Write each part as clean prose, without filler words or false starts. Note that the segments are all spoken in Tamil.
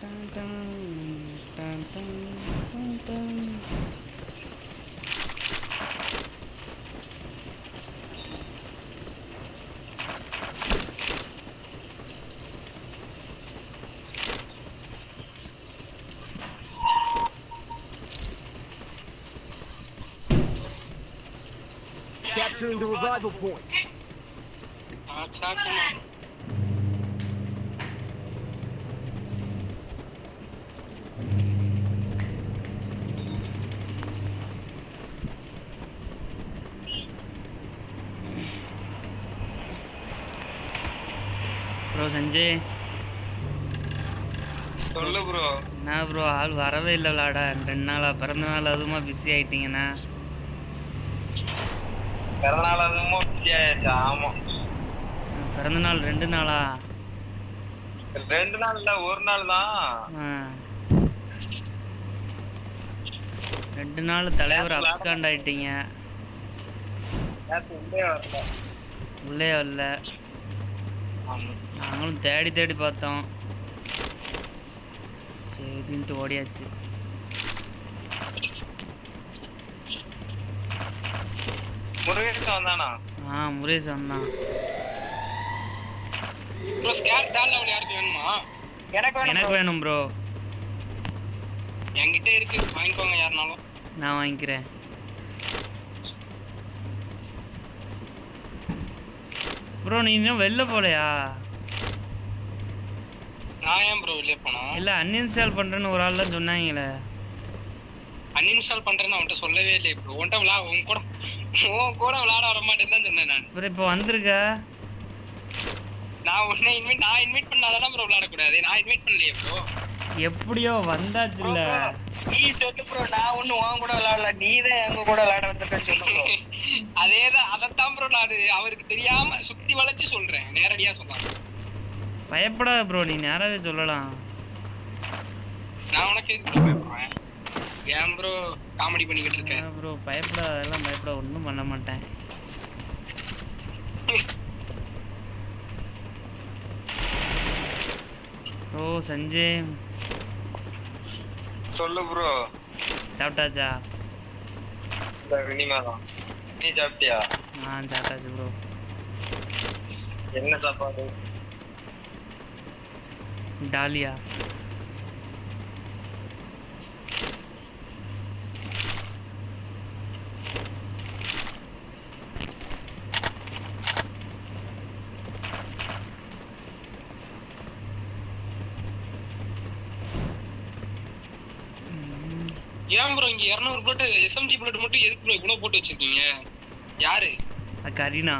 Done done done done done done. Capturing the revival point. Bro Sanjay சொல்லு ப்ரோ. என்ன ப்ரோ ஆள் வரவே இல்லை விளாட 2 நாளா பிறந்த நாள் அதுவுமா பிஸி ஆயிட்டீங்கண்ணா. பிறநாள் அதுவும் பிஸி ஆயிடுச்சு. ஆமா பிறந்த நாள் 2 நாளா? 2 நாள் இல்ல, 1 நாள் தான். 2 நாள் தலைவர் அப்ஸ்காண்ட் ஆயிட்டீங்க. உள்ளே வரல. நாங்களும் தேடி தேடி பார்த்தோம், சரின்ட்டு ஓடியாச்சு. முருகேசன் வந்தானா? முருகேசன் வந்தான். ப்ரோ ஸ்கேர் தால் லெவல் யாருக்கு வேணுமா? எனக்கு வேணும் ப்ரோ. என்கிட்ட இருக்கு, வாங்கிக்கோங்க யாருனாலும். நான் வாங்கிக்கிறேன். ப்ரோ நீ இன்னும் வெளில போலையா? நான் ஏன் ப்ரோ வெளியே போனோம்? இல்லை அன்இன்ஸ்டால் பண்ணுறேன்னு ஒரு ஆள் தான் சொன்னாங்களே. அன்இன்ஸ்டால் பண்ணுறேன்னு அவன்கிட்ட சொல்லவே இல்லை ப்ரோ. உன் கூட விளாட வர மாட்டேன்னு தான் சொன்னேன் நான். ப்ரோ இப்போ வந்திருக்க. நான் இன்வைட் பண்ணாதான் ப்ரோ விளையாடக்கூடாது. நான் இன்வைட் பண்ணலையே ப்ரோ. எப்படியோ வந்தாச்சு இல்ல. நீ சொல்லு ப்ரோ, நான் ஒன்னும் உன் கூட விளையாடல, நீ தான் எங்க கூட விளையாட வந்திருக்கேன்னு சொல்லு. அதேதான், அதைத்தான் ப்ரோ நான் அவருக்கு தெரியாம சுத்தி வளைச்சு சொல்றேன், நேரடியா சொல்லலாம். பயப்படாத ப்ரோ, நீ நேராவே சொல்லலாம். நான் உனக்கு எதுக்கு பயப்படுறேன்? ஏன் ப்ரோ காமெடி பண்ணிக்கிட்டு இருக்கேன்? ப்ரோ பயப்படாத, எல்லாம் பயப்பட ஒன்றும் பண்ண மாட்டேன். ப்ரோ சஞ்சய் சொல்லு ப்ரோ. சாப்பிட்டாச்சா? இனிமேதான். நீ சாப்பிட்டியா? சாப்பிட்டாச்சு ப்ரோ. என்ன சாப்பாடு? டாலியா. ஏன் ப்ரோ இங்க 200 புல்லட் எஸ்எம்ஜி புல்லட் மட்டும் எதுக்கு ப்ரோ இவ்வளவு போட்டு வச்சிருக்கீங்க? யாரு? கரீனா.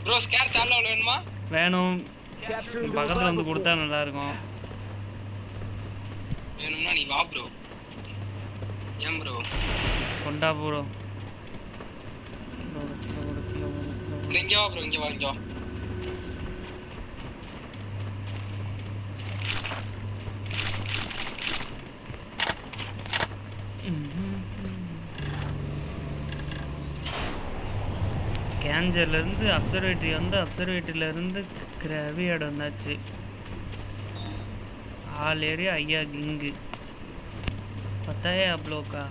ப்ரோ ஸ்கேர் சால்ல வேணுமா? வேணும். பக்கத்துல வந்து கொடுத்தா நல்லா இருக்கும். வேணும்னா நீ வா ப்ரோ. ஏன் ப்ரோ? கொண்டா ப்ரோ. இங்க வா ப்ரோ, இங்க வா. கேஞ்சர்ல இருந்து அப்சர்வேட்டரி வந்து, அப்சர்வேட்டரியில இருந்து கிராவியார்டு வந்தாச்சு. ஆல் ஏரியா ஐயா கிங்கு பத்தாயே அப்ளோக்கா.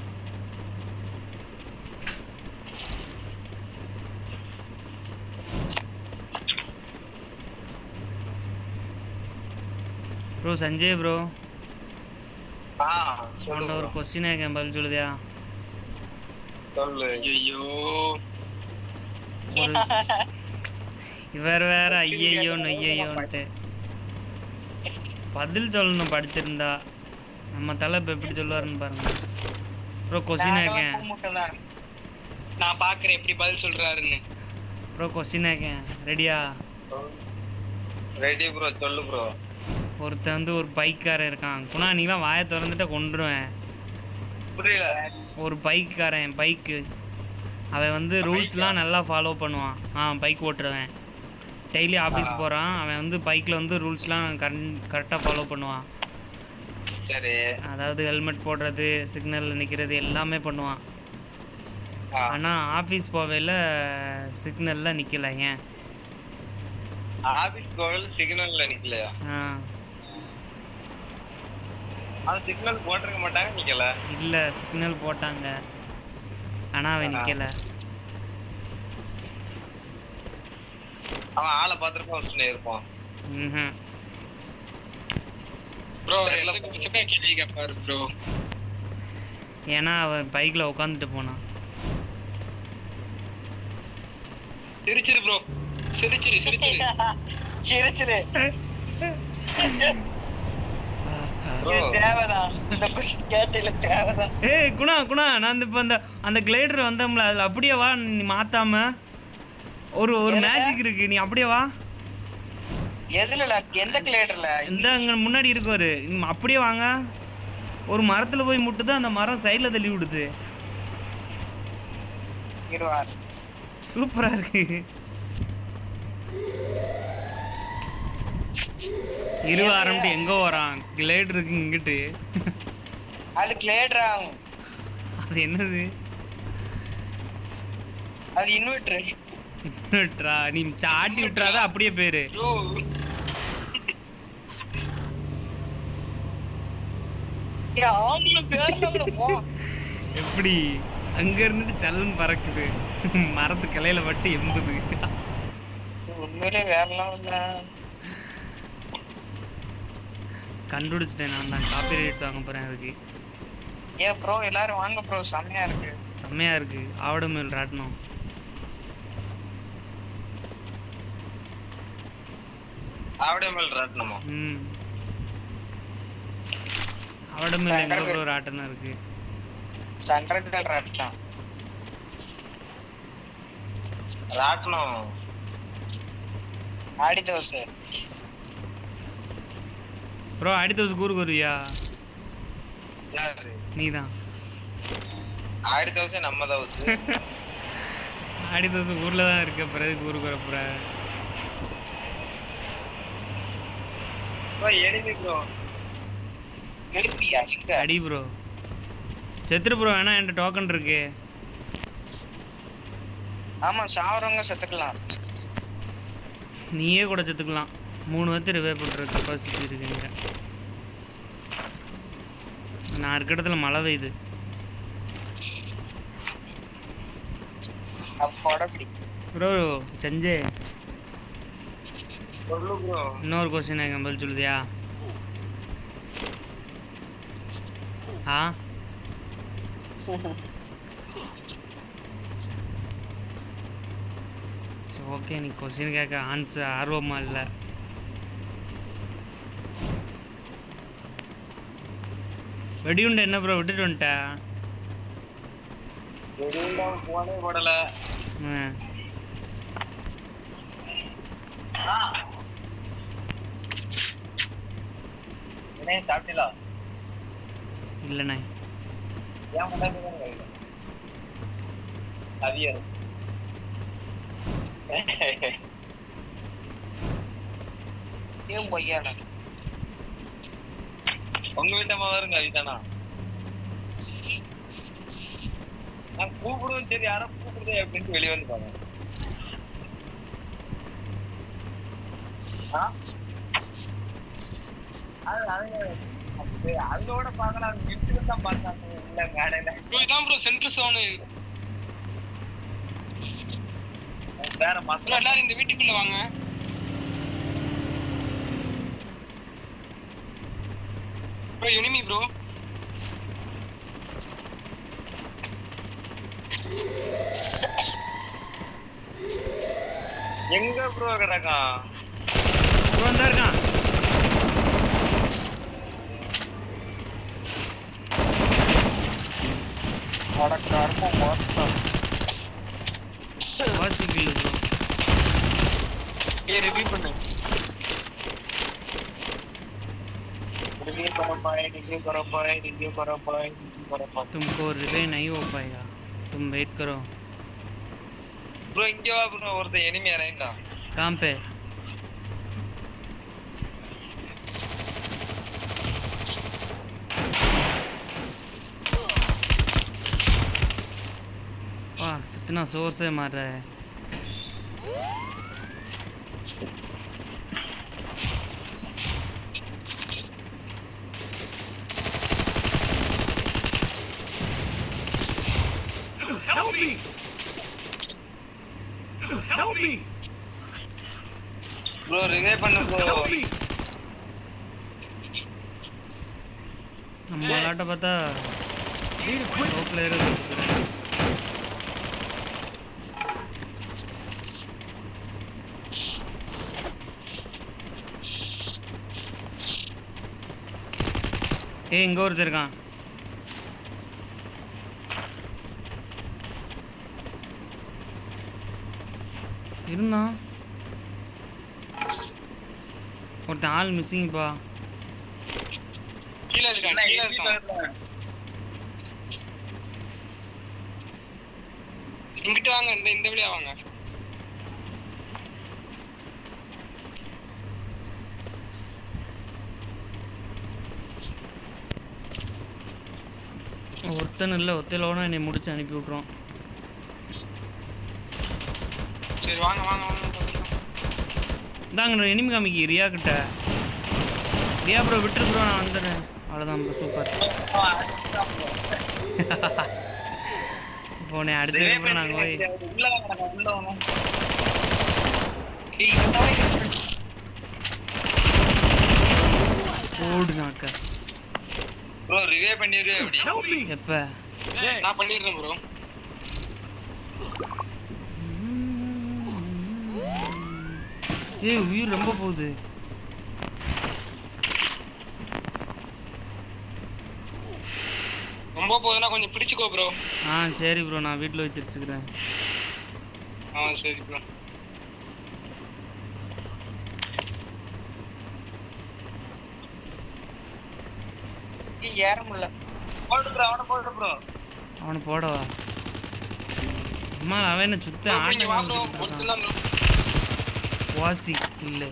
ப்ரோ சஞ்சய் ப்ரோ, ஒரு கொஸ்டின் கேட்கேன், பதில் சொல்லுதியா? சொல்லு. ஐயோ இவர் வேற ஐயையோ நொய்யோன்ட்டு பதில் சொல்லணும். படிச்சிருந்தா நம்ம தலை இப்போ எப்படி சொல்லுவாருன்னு பாருங்க. ப்ரோ கொஸ்டின் கேட்கேன். நான் பார்க்குறேன் எப்படி பதில் சொல்றாருன்னு. ப்ரோ கொஸ்டின் கேட்கேன், ரெடியா? ரெடி ப்ரோ, சொல்லு ப்ரோ. ஒருத்தன் வந்து ஒரு பைக்காரன் இருக்கான். குணா நீங்களாம் வாயை திறந்துட்டு கொண்டுருவேன். புரியல. ஒரு பைக்காரன், பைக்கு அவன் வந்து ரூல்ஸ்லாம் நல்லா ஃபாலோ பண்ணுவான். பைக் ஓட்டுறவன் டெய்லி ஆஃபீஸ் போகிறான். அவன் வந்து பைக்கில் வந்து ரூல்ஸ்லாம் கரெக்டாக ஃபாலோ பண்ணுவான். சரி. அதாவது ஹெல்மெட் போடுறது, சிக்னலில் நிற்கிறது எல்லாமே பண்ணுவான். ஆனால் ஆஃபீஸ் போவையில் சிக்னலில் நிற்கல ஏன்? ஆபீஸ் போகல சிக்னல்ல நிக்கலையா? அவன் சிக்னல் போட்டிருக்க மாட்டாங்க நிக்கல. இல்லை சிக்னல் போட்டாங்க ஆனால் அவன் நிற்கல. அவன் ஆளை பார்த்துருப்பான் வச்சுனே இருப்பான். ப்ரோ கேள்வி கேட்பாரு ப்ரோ. ஏன்னா அவன் பைக்கில் உட்காந்துட்டு போனான். சிரிச்சிரு ப்ரோ, சிரிச்சிரு சிரிச்சிரு சிரிச்சிரு. ஏய் குணா குணா, நான் இப்போ அந்த கிளைடர் வந்தோம்ல, அதில் அப்படியே வா. நீ மாத்தாம ஒரு மேஜிக் இருக்கு, நீ அப்படியே வா. எதுல? எந்த கிளைடர்ல? இந்த அங்க முன்னாடி இருக்கு, நீ அப்படியே வாங்க. ஒரு மரத்துல போய் முட்டுது, அந்த மரம் சைடுல தள்ளி விடுது. சூப்பரா இருக்கு. இருவாரம்ட்டு எங்க வரான்? கிளைடர் இருக்கு இங்கிட்டு. அது கிளைடரா? அது என்னது? அது இன்வெர்டர். இன்வெர்டரா? நீ சாட்டி விட்டுறாத, அப்படியே பேரு. எப்படி அங்க இருந்துட்டு சல்லுன்னு பறக்குது, மரத்து கிளையில மட்டும் எம்புது. உண்மையிலே வேறலாம் இல்ல. கண்டுபிடிச்சிட்டேன் நான் தான். காப்பிரைட்ஸ் வாங்க போறேன் அதுக்கு. ஏன் ப்ரோ எல்லாரும் வாங்க ப்ரோ, செம்மையா இருக்கு. செம்மையா இருக்கு. ஆவட மேல் ராட்டணும். ஆவட மேல் ராட்டணுமா? ஆவட மேல் எங்க ப்ரோ ராட்டணும் இருக்கு? சங்கரங்கல் ராட்டணும். ராட்டணும் ஆடி தோசை ப்ரோ. ஆடி தோசை கூறு கூறியா? யாரு? நீதான். ஆடி தோசை நம்ம தோசை. ஆடி தோசை ஊர்ல தான் இருக்க, பிறகு கூறு கூற போற. Enemy bro. எழுப்பியா? அடி ப்ரோ. செத்துரு ப்ரோ. வேணா என்கிட்ட டோக்கன் இருக்கு. ஆமா, சாவறவங்க செத்துக்கலாம். நீயே கூட செத்துக்கலாம். 3 பேர்த்து ரிவே பண்ணுற கெப்பாசிட்டி இருக்குங்க. நான் இருக்க இடத்துல மழை பெய்யுது. ப்ரோ சஞ்சே, இன்னொரு கொஸ்டின் எனக்கு பதில் சொல்லுதியா? ஓகே, நீ கொஸ்டின் கேட்க ஆன்சர் ஆர்வமா இல்லை. வெடியுண்டை என்ன ப்ரோ விட்டுட்டு வந்துட்டா? போனே போடல. சாப்பிட்டீங்களா? இல்லைண்ணே. ஏன் பொய்யால? உங்க வீட்டு மாதருங்க அதுதானா? நான் கூப்பிடுவேன், சரி யாரும் கூப்பிடுதே அப்படின்ட்டு வெளியே வந்து பாருங்க. அதோட பாக்கலாம், வீட்டுக்கு தான் பார்த்தாங்க. இல்ல மேடையில இதான் ப்ரோ சென்டர் சோனு. வேற மக்கள் எல்லாரும் இந்த வீட்டுக்குள்ள வாங்க. Bro enemy bro. எங்க ப்ரோ கிடக்கான்? ப்ரோ வந்தா இருக்கான். அடக்காரமும் மொத்தம் வாட்சிக்கில் ப்ரோ. ये रिव्यू करना रिव्यू करो पाए तुमको रिवे नहीं हो पाएगा, तुम वेट करो. ப்ரோ இங்க வா ப்ரோ, ஒருத்த எனிமி இறங்கிட்டா. कहां पे? வா இத்தனை சோர்ஸே மாற. Help me! Help me! Bro review பண்ணு ப்ரோ. Help me! நம்ம விளாட்ட பார்த்தா Need a quick. Bro player இருக்கு. ஏய் இங்க ஒருத்தர் இருக்கான். இருந்தான் ஒருத்தன் ஆள் மிஸ்ஸிங்ப்பா. கீழே இருக்கான் கீழே இருக்கான். இங்கிட்டு வாங்க, இந்த வழியா வாங்க. ஒருத்தன் இல்லை ஒத்தையிலோட என்னை முடிச்சு அனுப்பி விட்ருவோம். சரி வாங்க வாங்க வாங்க. இந்தாங்க எனிமி காமிக்கு ரியா கிட்ட. ரியா ப்ரோ விட்டுரு ப்ரோ, நான் வந்துடுறேன். அவ்வளோதான் ப்ரோ, சூப்பர். போனே அடுத்த ப்ரோ நாங்கள் போய் உள்ள வாங்க உள்ள வாங்க. ஓடுனாக்க ப்ரோ ரிவே பண்ணிடுவே அப்படி. Help me! எப்போ நான் பண்ணிடுறேன் ப்ரோ. ஏய் உயிர் ரொம்ப போகுது. ரொம்ப போகுதுன்னா கொஞ்சம் பிடிச்சுக்கோ ப்ரோ. ஆ சரி ப்ரோ, நான் வீட்டில் வச்சுருச்சுக்கிறேன். சரி ப்ரோ. ஏற முடியல. போடு ப்ரோ அவன போடு ப்ரோ. அவனை போடவா? அம்மா அவன் என்ன சுத்த இங்க வா ப்ரோ, ஆட்டம் ஒருத்தன் தான் ப்ரோ. வாசி இல்லை.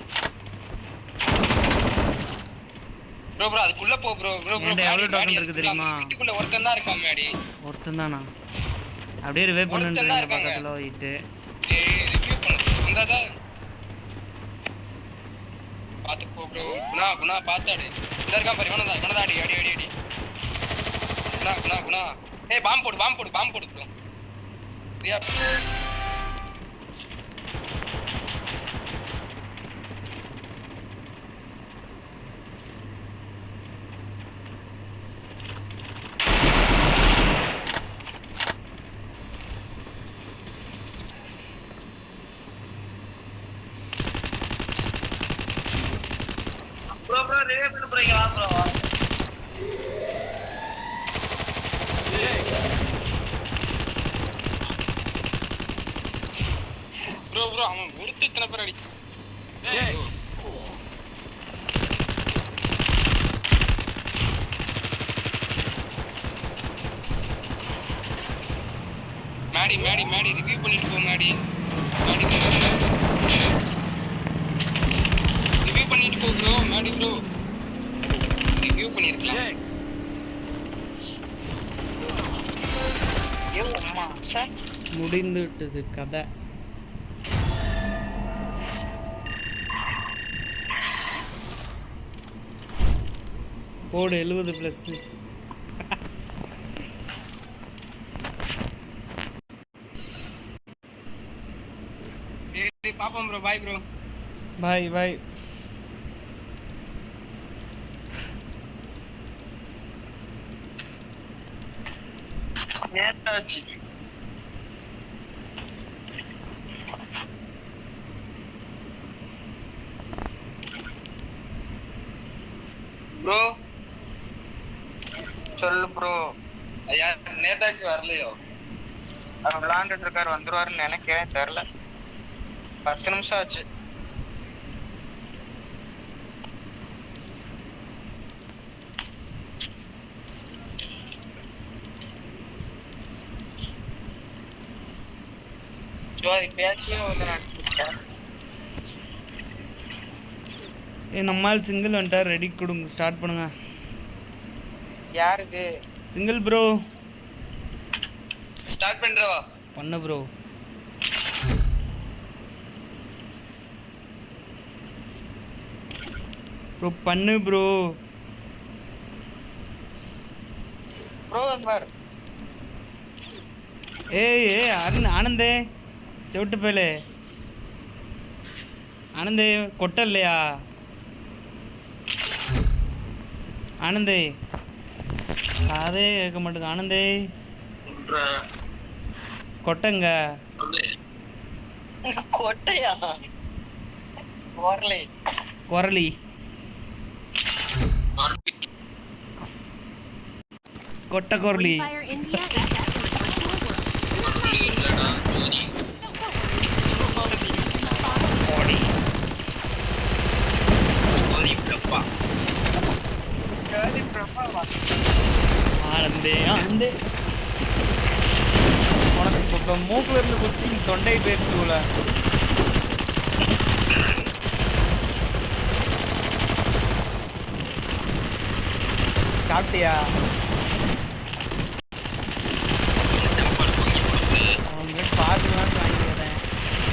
ப்ரோ ப்ரோ அதுக்குள்ள போ ப்ரோ. ப்ரோ ப்ரோ என்கிட்ட எவ்வளோ டோக்கன் இருக்கு தெரியுமா? வீட்டுக்குள்ள ஒருத்தன் தான் இருக்கான் மேடி. ஒருத்தன் தானா? அப்படியே ரிவே பண்ணுன்றீங்க பக்கத்தில் போயிட்டு. ஏய் ரிவ்யூ பண்ணு. வந்தாதா பாத்து போ ப்ரோ. குணா பாத்தாடு. இந்த இருக்கான் பாரு, இவனதான் அடி அடி அடி அடி. குணா ஏய் பாம்பு போடு ப்ரோ. ரியா ப்ரோ ரிவே பண்ணு ப்ரோ. இங்க வா ப்ரோ. ப்ரோ அவன் ஒருத்த இத்தனை பேர் அடி. மேடி ரிவ்யூ பண்ணிட்டு போ. மேடி ரிவ்யூ பண்ணிட்டு போ ப்ரோ. மேடி ப்ரோ ரிவ்யூ பண்ணிருக்கலாம். Thanks. ஏ அம்மா சார் முடிந்து விட்டது கதை. போடு 70+. சரி பாப்போம் ப்ரோ. Bye bro. பாய். நேத்தாச்சு. ப்ரோ சொல்லு ப்ரோ. ஐயா நேதாச்சு வரலையோ? அவர் விளையாண்டுட்டு இருக்காரு, வந்துருவாருன்னு நினைக்கிறேன், தெரியல. 10 நிமிஷம் ஆச்சு. நம்மால் சிங்கிள் வந்துட்டார். ரெடி கொடுங்க, ஸ்டார்ட் பண்ணுங்க. யாருக்கு சிங்கிள் ப்ரோ ஸ்டார்ட் பண்றவா? பண்ணு ப்ரோ. ப்ரோ பண்ணு ப்ரோ. ப்ரோ பார் ஏய் ஏய் ஆனந்தே செவிட்டு போயிலே. ஆனந்தே கொட்டை இல்லையா? ஆனந்தே அதே கேட்க மாட்டேங்க. ஆனந்தே கொட்டைங்க. கொட்டையா? குரலி குரலி கொட்டை குரலி. Fire India is set to return to ஆனந்தே ஆனந்தே உனக்கு இப்போ மூக்குல இருந்து குச்சி தொண்டை போயிடுச்சு போல. சாப்பிட்டியா? அவங்க பார்த்துலாம் வாங்கிக்கிறேன்.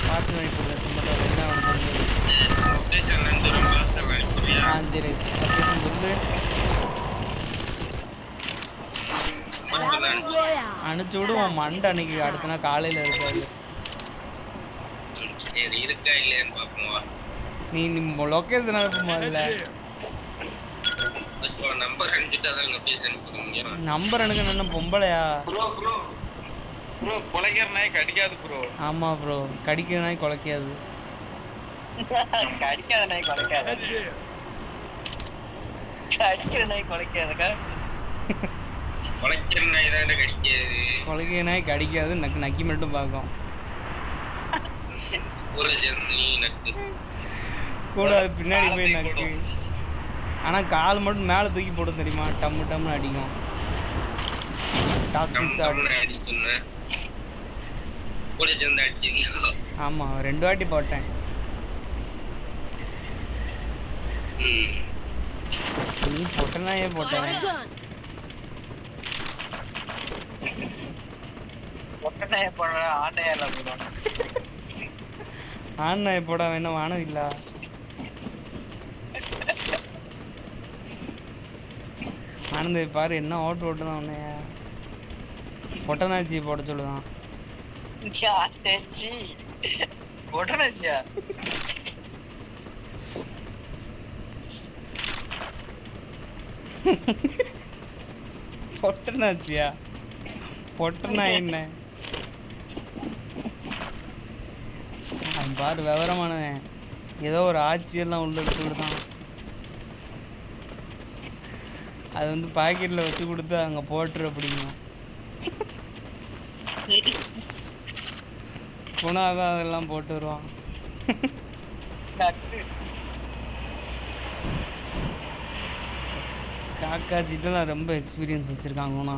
பார்த்து வாங்கி கொடுக்குறேன். என்ன சரி சொல்லு. அனுப்பிச்சு விடுவோம். மண்டை அன்னைக்கு அடுத்த நாள் காலையில் இருக்காது. நீ லொக்கேஷன் அனுப்புமா? அதில் நம்பர் எனக்கு என்ன பொம்பளையா? குலைக்கிற நாய் கடிக்காது ப்ரோ. ஆமா ப்ரோ, கடிக்கிற நாய் குலைக்காது. கடிக்காத நாய் குலைக்காது. கடிக்கிற நாய் குலைக்காதுக்கா. குலைக்கிற நாய் தான் கடிக்காது. குலைக்கிற நாய் கடிக்காது. நக்கு நக்கி மட்டும் பார்க்கும். கூட பின்னாடி போய் நக்கு. ஆனா கால் மட்டும் மேல தூக்கி போடும் தெரியுமா? டம்மு டம்னு அடிக்கும். ஆமா 2 வாட்டி போட்டேன். நீ போட்டனா ஏன் போட்டேன்? ஆனா போட வேணும். வானம் இல்ல. ஆனந்த பாரு என்ன ஓட்டு ஓட்டுதான் உன்னைய. பொட்டனாச்சி போட சொல்லுதான். பொட்டனாச்சியா? பொட்டனா என்ன? பாரு விவரமானவன். ஏதோ ஒரு ஆட்சியெல்லாம் உள்ள எடுத்துக்கிட்டுதான். அது வந்து பாக்கெட்டில் வச்சு கொடுத்து அங்கே போட்டுரு அப்படிங்க. குணாதான் அதெல்லாம் போட்டு வருவான். காக்காச்சிட்டெல்லாம் ரொம்ப எக்ஸ்பீரியன்ஸ் வச்சுருக்காங்க குணா.